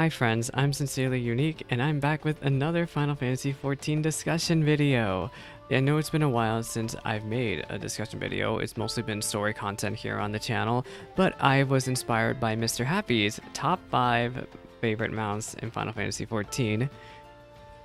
Hi friends, I'm Sincerely Unique, and I'm back with another Final Fantasy XIV discussion video. I know it's been a while since I've made a discussion video. It's mostly been story content here on the channel, but I was inspired by Mr. Happy's top 5 favorite mounts in Final Fantasy XIV,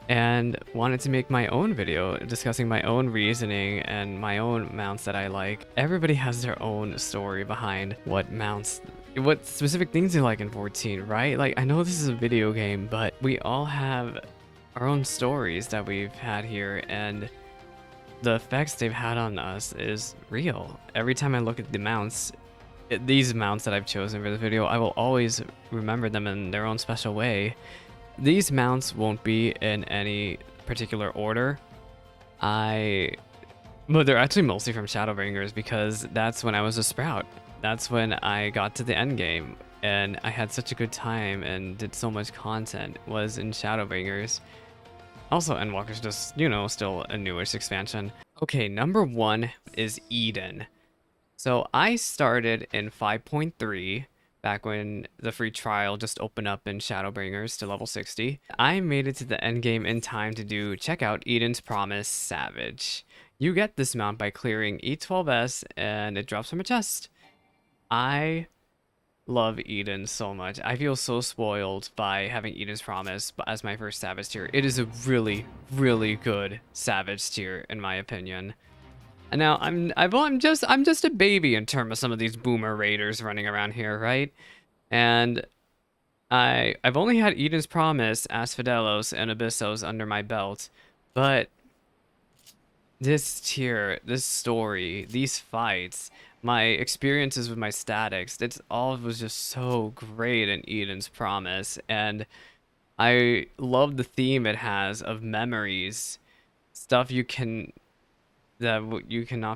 and wanted to make my own video discussing my own reasoning and my own mounts that I like. Everybody has their own story behind what specific things they like in 14, right? Like, I know this is a video game, but we all have our own stories that we've had here, and the effects they've had on us is real. Every time I look at the mounts, these mounts that I've chosen for the video, I will always remember them in their own special way. These mounts won't be in any particular order. But they're actually mostly from Shadowbringers because that's when I was a Sprout. That's when I got to the end game and I had such a good time and did so much content was in Shadowbringers. Also, Endwalker's just, you know, still a newish expansion. Okay, number 1 is Eden. So I started in 5.3 back when the free trial just opened up in Shadowbringers to level 60. I made it to the end game in time to check out Eden's Promise Savage. You get this mount by clearing E12S and it drops from a chest. I love Eden so much. I feel so spoiled by having Eden's Promise as my first Savage tier. It is a really, really good Savage tier in my opinion. And now I'm just a baby in terms of some of these boomer raiders running around here, right? And I've only had Eden's Promise, Asphodelos, and Abyssos under my belt, but this tier, this story, these fights, my experiences with my statics, it's all was just so great in Eden's Promise, and I love the theme it has of memories, stuff you cannot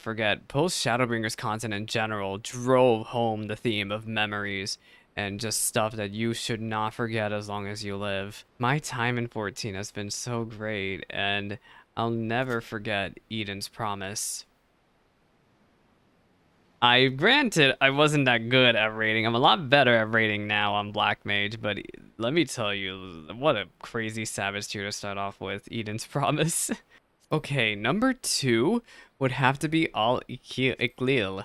forget. Post Shadowbringers content in general drove home the theme of memories and just stuff that you should not forget as long as you live. My time in 14 has been so great, and I'll never forget Eden's Promise. Granted, I wasn't that good at raiding. I'm a lot better at raiding now on Black Mage, but let me tell you, what a crazy savage tier to start off with, Eden's Promise. Okay, number 2 would have to be Al Iklil.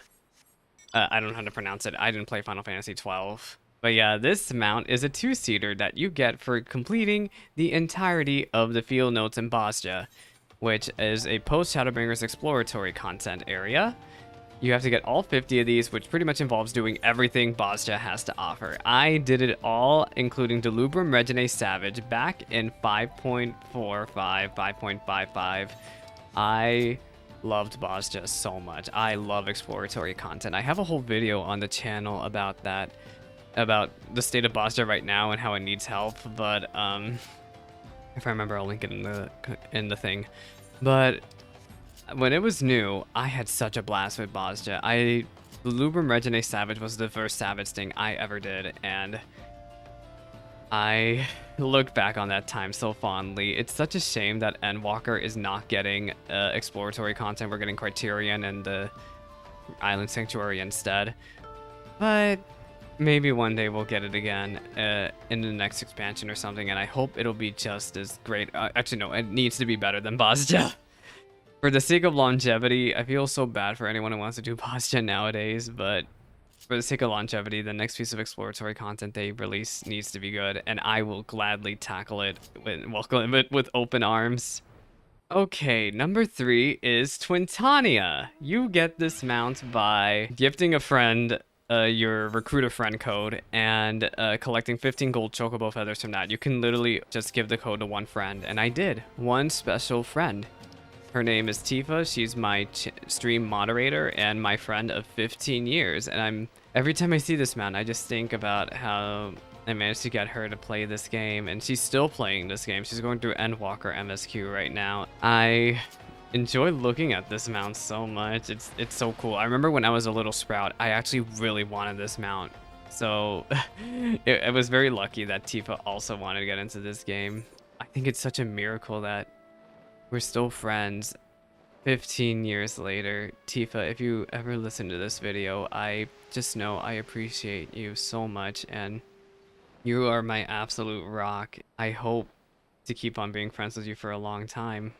I don't know how to pronounce it. I didn't play Final Fantasy XII. But yeah, this mount is a 2-seater that you get for completing the entirety of the field notes in Bosja, which is a post-Shadowbringers exploratory content area. You have to get all 50 of these, which pretty much involves doing everything Bosja has to offer. I did it all, including Delubrum Regine Savage, back in 5.45, 5.55. I loved Bosja so much. I love exploratory content. I have a whole video on the channel about that, about the state of Bosja right now and how it needs help, but if I remember, I'll link it in the thing. But when it was new, I had such a blast with Bosja. The Lubrum Regine Savage was the first Savage thing I ever did, and I look back on that time so fondly. It's such a shame that Endwalker is not getting exploratory content. We're getting Criterion and the Island Sanctuary instead. But maybe one day we'll get it again in the next expansion or something, and I hope it'll be just as great. Actually, no, it needs to be better than Bosja. For the sake of longevity, I feel so bad for anyone who wants to do Bosja nowadays, but for the sake of longevity, the next piece of exploratory content they release needs to be good, and I will gladly tackle it with open arms. Okay, number 3 is Twin Tanya. You get this mount by gifting a friend your recruiter friend code and collecting 15 gold chocobo feathers from that. You can literally just give the code to one friend, and I did. One special friend. Her name is Tifa. She's my stream moderator and my friend of 15 years. And every time I see this mount, I just think about how I managed to get her to play this game, and she's still playing this game. She's going through Endwalker MSQ right now. I enjoy looking at this mount so much. It's so cool. I remember when I was a little Sprout, I actually really wanted this mount. So it was very lucky that Tifa also wanted to get into this game. I think it's such a miracle that we're still friends 15 years later. Tifa, if you ever listen to this video, I just know I appreciate you so much, and You are my absolute rock. I hope to keep on being friends with you for a long time.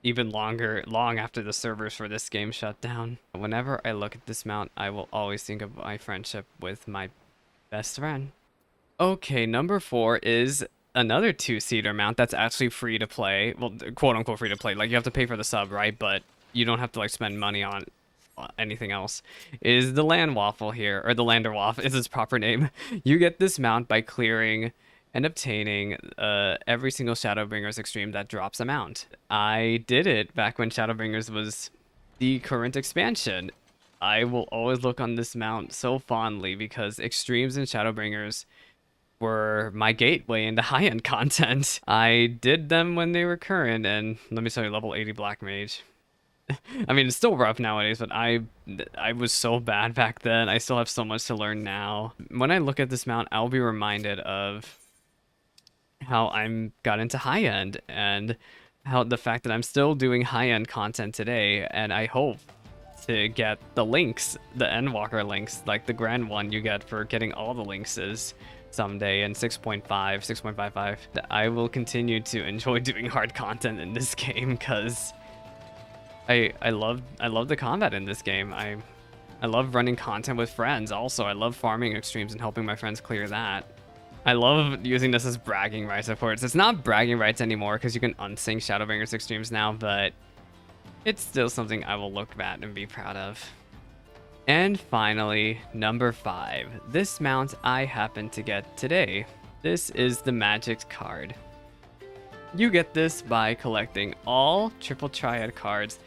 Even longer, long after the servers for this game shut down. Whenever I look at this mount, I will always think of my friendship with my best friend. Okay, number 4 is another two-seater mount that's actually free to play. Well, quote unquote free to play. Like, you have to pay for the sub, right? But you don't have to like spend money on anything else. Is the Landwaffle here, or the Landerwaff is its proper name. You get this mount by clearing and obtaining every single Shadowbringers extreme that drops a mount. I did it back when Shadowbringers was the current expansion. I will always look on this mount so fondly because extremes and Shadowbringers were my gateway into high-end content. I did them when they were current, and let me tell you, level 80 Black Mage. I mean, it's still rough nowadays, but I was so bad back then. I still have so much to learn now. When I look at this mount, I'll be reminded of how I'm got into high-end and how the fact that I'm still doing high-end content today, and I hope to get the links, the Endwalker links, like the grand one you get for getting all the linkses someday in 6.5, 6.55. I will continue to enjoy doing hard content in this game because I love the combat in this game. I love running content with friends. Also, I love farming extremes and helping my friends clear that. I love using this as bragging rights, of course. It's not bragging rights anymore because you can unsync Shadowbringers extremes now, but it's still something I will look at and be proud of. And finally, number 5. This mount I happened to get today. This is the Magic card. You get this by collecting all Triple Triad cards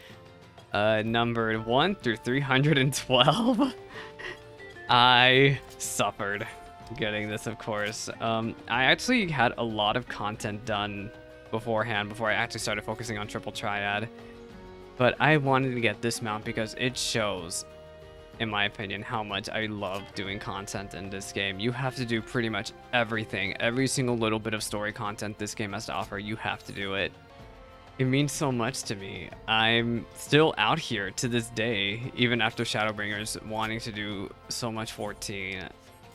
numbered 1 through 312. I suffered getting this, of course. I actually had a lot of content done beforehand before I actually started focusing on Triple Triad. But I wanted to get this mount because it shows, in my opinion, how much I love doing content in this game. You have to do pretty much everything. Every single little bit of story content this game has to offer, you have to do it. It means so much to me. I'm still out here to this day, even after Shadowbringers wanting to do so much 14.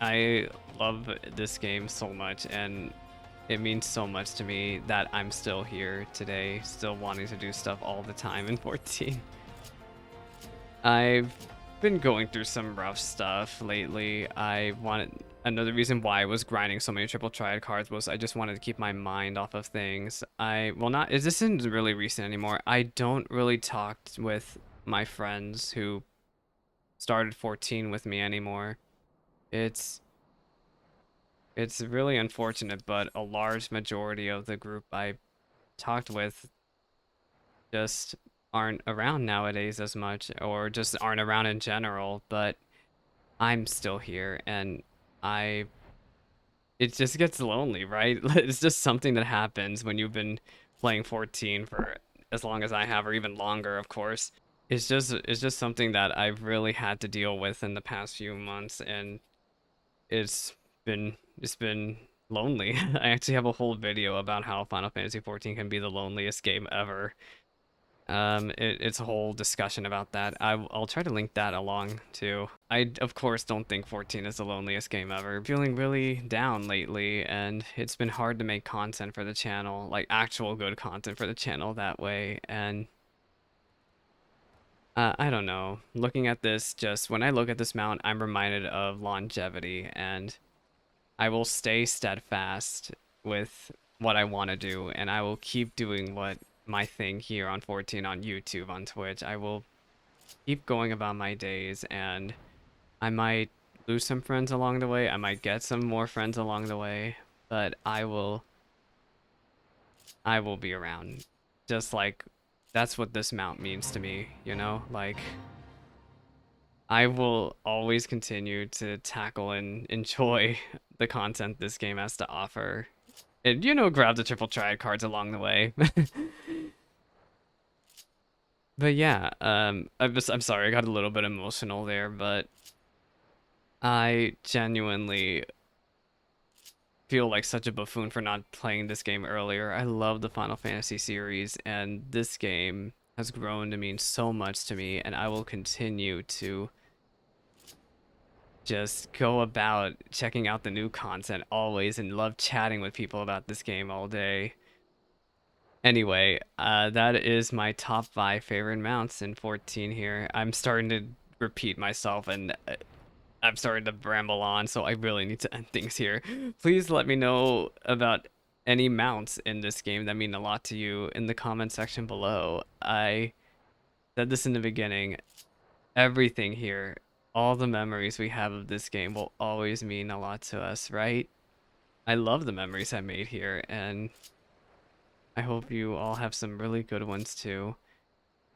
I love this game so much, and it means so much to me that I'm still here today, still wanting to do stuff all the time in 14. I've been going through some rough stuff lately. Another reason why I was grinding so many Triple Triad cards was I just wanted to keep my mind off of things. This isn't really recent anymore. I don't really talk with my friends who started 14 with me anymore. It's really unfortunate, but a large majority of the group I talked with just aren't around nowadays as much, or just aren't around in general, but I'm still here, and it just gets lonely, right? It's just something that happens when you've been playing 14 for as long as I have, or even longer, of course. It's just something that I've really had to deal with in the past few months, and it's it's been lonely. I actually have a whole video about how Final Fantasy XIV can be the loneliest game ever. It's a whole discussion about that. I'll try to link that along too. I of course don't think 14 is the loneliest game ever. Feeling really down lately, and it's been hard to make content for the channel, like actual good content for the channel that way. And I don't know. Looking at this, just when I look at this mount, I'm reminded of longevity, and I will stay steadfast with what I want to do, and I will keep doing what my thing here on 14, on YouTube, on Twitch. I will keep going about my days, and I might lose some friends along the way. I might get some more friends along the way, but I will be around. Just like that's what this mount means to me, you know? Like I will always continue to tackle and enjoy the content this game has to offer. And, grab the Triple Triad cards along the way. But yeah, I'm sorry, I got a little bit emotional there, but I genuinely feel like such a buffoon for not playing this game earlier. I love the Final Fantasy series, and this game has grown to mean so much to me, and I will continue to just go about checking out the new content always and love chatting with people about this game all day. Anyway, that is my top 5 favorite mounts in 14 here. I'm starting to repeat myself and I'm starting to bramble on, so I really need to end things here. Please let me know about any mounts in this game that mean a lot to you in the comment section below. I said this in the beginning, everything here, all the memories we have of this game will always mean a lot to us, right? I love the memories I made here, and I hope you all have some really good ones too.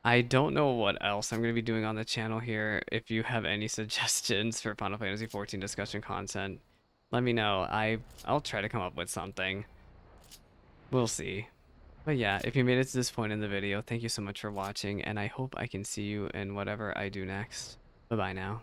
I don't know what else I'm going to be doing on the channel here. If you have any suggestions for Final Fantasy XIV discussion content, let me know. I'll try to come up with something. We'll see. But yeah, if you made it to this point in the video, thank you so much for watching, and I hope I can see you in whatever I do next. Bye-bye now.